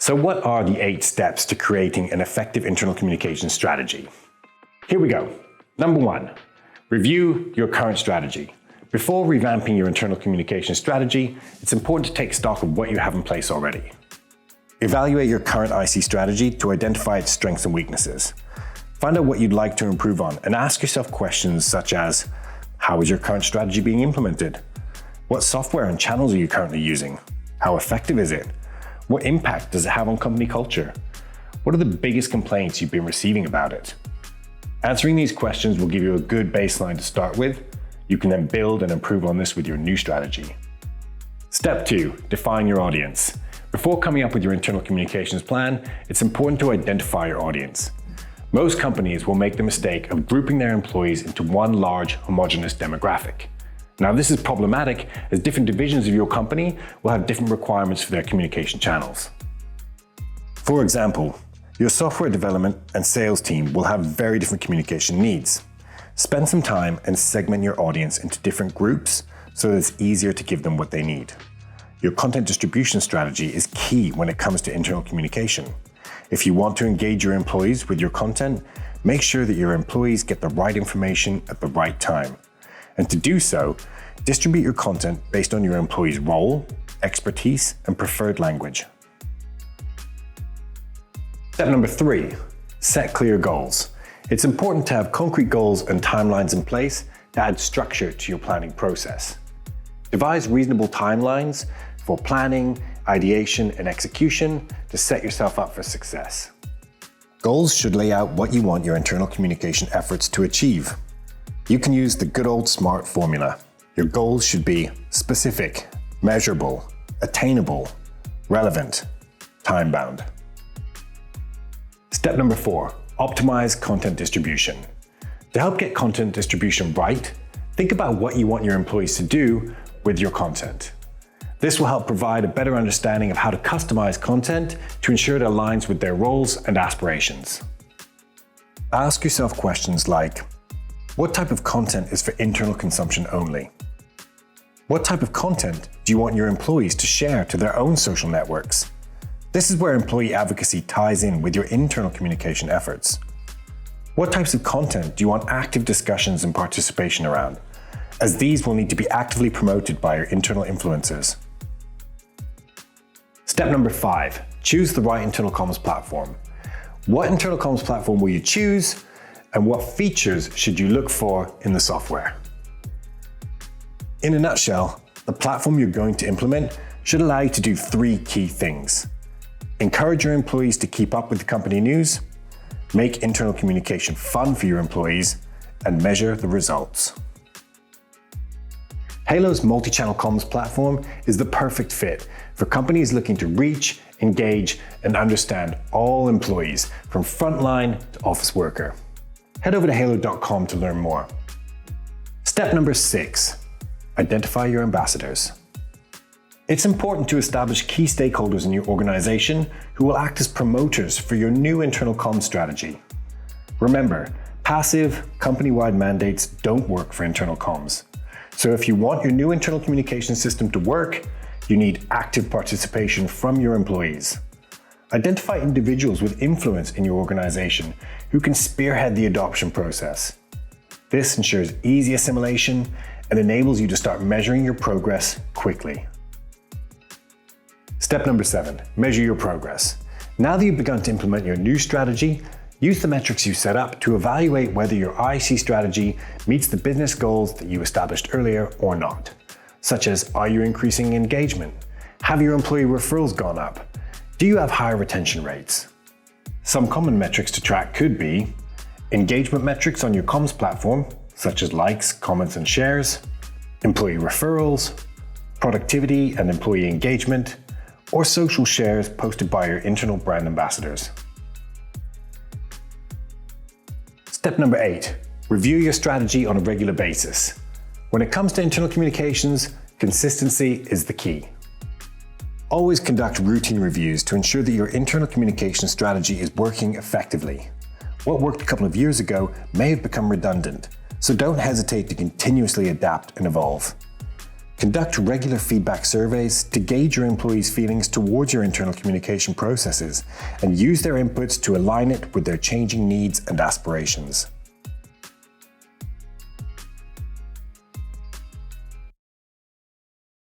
So what are the 8 steps to creating an effective internal communication strategy? Here we go. Number 1, review your current strategy. Before revamping your internal communication strategy, it's important to take stock of what you have in place already. Evaluate your current IC strategy to identify its strengths and weaknesses. Find out what you'd like to improve on and ask yourself questions such as, how is your current strategy being implemented? What software and channels are you currently using? How effective is it? What impact does it have on company culture? What are the biggest complaints you've been receiving about it? Answering these questions will give you a good baseline to start with. You can then build and improve on this with your new strategy. Step 2, define your audience. Before coming up with your internal communications plan, it's important to identify your audience. Most companies will make the mistake of grouping their employees into one large homogeneous demographic. Now, this is problematic as different divisions of your company will have different requirements for their communication channels. For example, your software development and sales team will have very different communication needs. Spend some time and segment your audience into different groups so that it's easier to give them what they need. Your content distribution strategy is key when it comes to internal communication. If you want to engage your employees with your content, make sure that your employees get the right information at the right time. And to do so, distribute your content based on your employees' role, expertise, and preferred language. Step number 3, set clear goals. It's important to have concrete goals and timelines in place to add structure to your planning process. Devise reasonable timelines for planning, ideation, and execution to set yourself up for success. Goals should lay out what you want your internal communication efforts to achieve. You can use the good old SMART formula. Your goals should be specific, measurable, attainable, relevant, time-bound. Step number 4, optimize content distribution. To help get content distribution right, think about what you want your employees to do with your content. This will help provide a better understanding of how to customize content to ensure it aligns with their roles and aspirations. Ask yourself questions like, what type of content is for internal consumption only? What type of content do you want your employees to share to their own social networks? This is where employee advocacy ties in with your internal communication efforts. What types of content do you want active discussions and participation around, as these will need to be actively promoted by your internal influencers? Step number 5, choose the right internal comms platform. What internal comms platform will you choose, and what features should you look for in the software? In a nutshell, the platform you're going to implement should allow you to do 3 key things. Encourage your employees to keep up with the company news, make internal communication fun for your employees, and measure the results. Haiilo's multi-channel comms platform is the perfect fit for companies looking to reach, engage, and understand all employees from frontline to office worker. Head over to haiilo.com to learn more. Step number 6, identify your ambassadors. It's important to establish key stakeholders in your organization who will act as promoters for your new internal comms strategy. Remember, passive, company-wide mandates don't work for internal comms. So if you want your new internal communication system to work, you need active participation from your employees. Identify individuals with influence in your organization who can spearhead the adoption process. This ensures easy assimilation and enables you to start measuring your progress quickly. Step number 7, measure your progress. Now that you've begun to implement your new strategy, use the metrics you set up to evaluate whether your IC strategy meets the business goals that you established earlier or not, such as, are you increasing engagement? Have your employee referrals gone up? Do you have higher retention rates? Some common metrics to track could be engagement metrics on your comms platform, such as likes, comments, and shares, employee referrals, productivity and employee engagement, or social shares posted by your internal brand ambassadors. Step number 8, review your strategy on a regular basis. When it comes to internal communications, consistency is the key. Always conduct routine reviews to ensure that your internal communication strategy is working effectively. What worked a couple of years ago may have become redundant, so don't hesitate to continuously adapt and evolve. Conduct regular feedback surveys to gauge your employees' feelings towards your internal communication processes and use their inputs to align it with their changing needs and aspirations.